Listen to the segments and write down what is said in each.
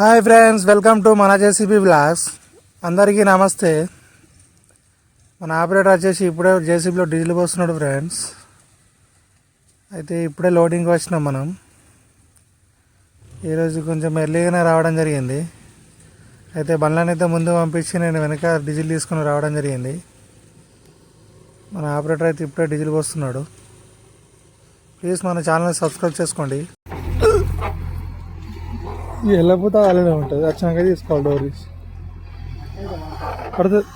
Hi friends, welcome to మన JCB blogs. అందరికీ నమస్తే. మన ఆపరేటర్ వచ్చేసి ఇప్పుడే జేసీబీలో డీజిల్ పోస్తున్నాడు ఫ్రెండ్స్. అయితే ఇప్పుడే లోడింగ్కి వచ్చినాం మనం. ఈరోజు కొంచెం ఎర్లీగానే రావడం జరిగింది. అయితే బండ్లను అయితే ముందు పంపించి నేను వెనక డీజిల్ తీసుకుని రావడం జరిగింది. మన ఆపరేటర్ అయితే ఇప్పుడే డీజిల్ పోస్తున్నాడు. ప్లీజ్ మన ఛానల్ని సబ్స్క్రైబ్ చేసుకోండి. వెళ్ళకపోతే అలానే ఉంటుంది. వచ్చినాక తీసుకోవాలి. డోర్ తీసి పడుతుంది.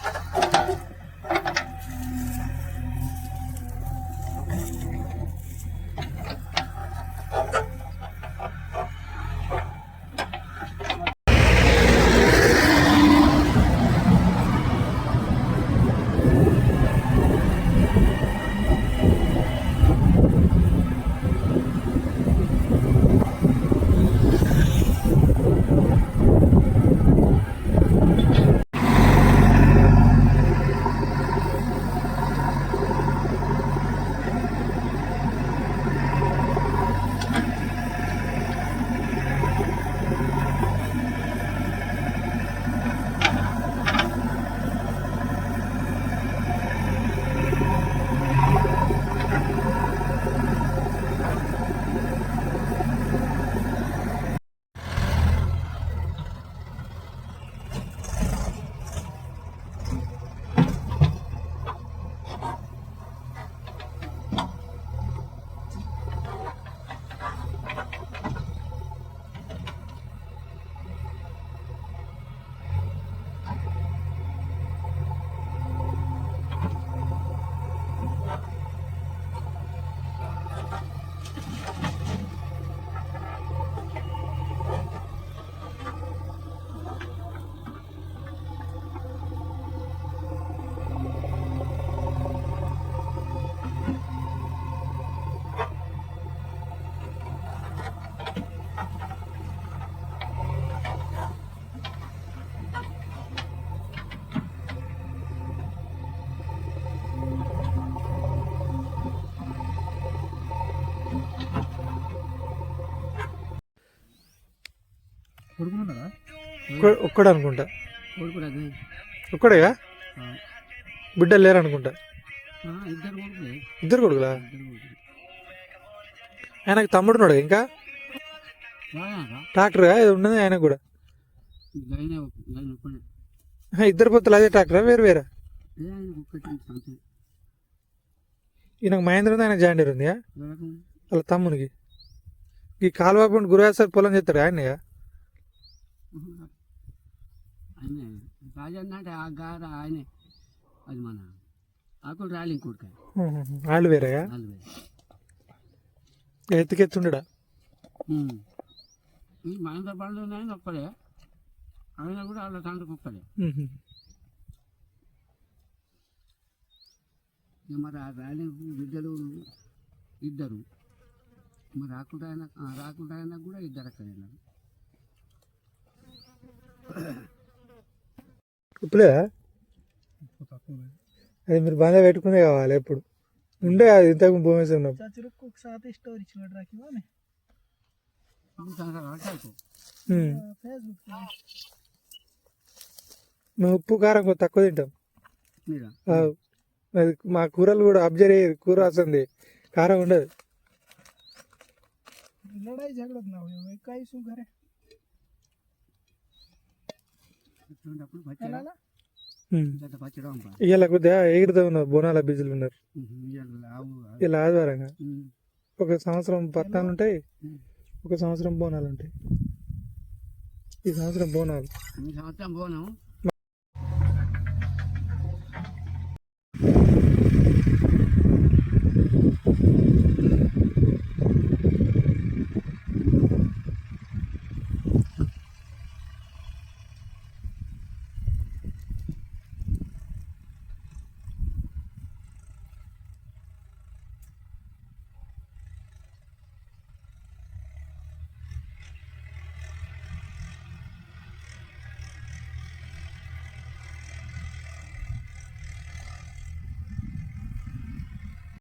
ఒక్కడు అనుకుంటా. ఒక్కడేగా? బిడ్డలు లేరు అనుకుంటా. ఇద్దరు కొడుకులా? ఆయనకు తమ్ముడున్నాడు ఇంకా. ట్రాక్టర్ ఇది ఉన్నది ఆయనకు కూడా. ఇద్దరు పొత్తులు అదే ట్రాక్టరా వేరు వేరా? ఈయనకు మహేంద్ర ఉంది, ఆయనకు జాండీర్ ఉంది. వాళ్ళ తమ్మునికి ఈ కాలువ గురువాసారి పొలం చేస్తాడు ఆయనగా. వాళ్ళు వేరేగా ఎత్తుకెత్తుండడా? మహేంద్ర బండ్లు ఉన్నాయని ఒక్కడే, ఆయన కూడా వాళ్ళ తండ్రికి ఒక్కడే. మరి ఆ ర్యాలీ బిడ్డలు ఇద్దరు, మరి రాకుండా ఆయన కూడా ఇద్దరు అక్కడ. ఇప్పుడే అది మీరు బాగా పెట్టుకునే కావాలి. ఎప్పుడు ఉండే అది ఇంతకు భూమి మేము ఉప్పు కారం కొంచెం తక్కువ తింటాం. అది మా కూరలు కూడా అబ్జర్వ్ అయ్యేది. కూర వస్తుంది, కారం ఉండదు. ఇవాళ కొద్దిగా ఎగిరితో ఉన్నారు, బోనాల బిజీలు ఉన్నారు. ఇలా ఆదివారంగా ఒక సంవత్సరం పట్టాలు ఉంటాయి, ఒక సంవత్సరం బోనాలు ఉంటాయి. ఈ సంవత్సరం బోనాలు.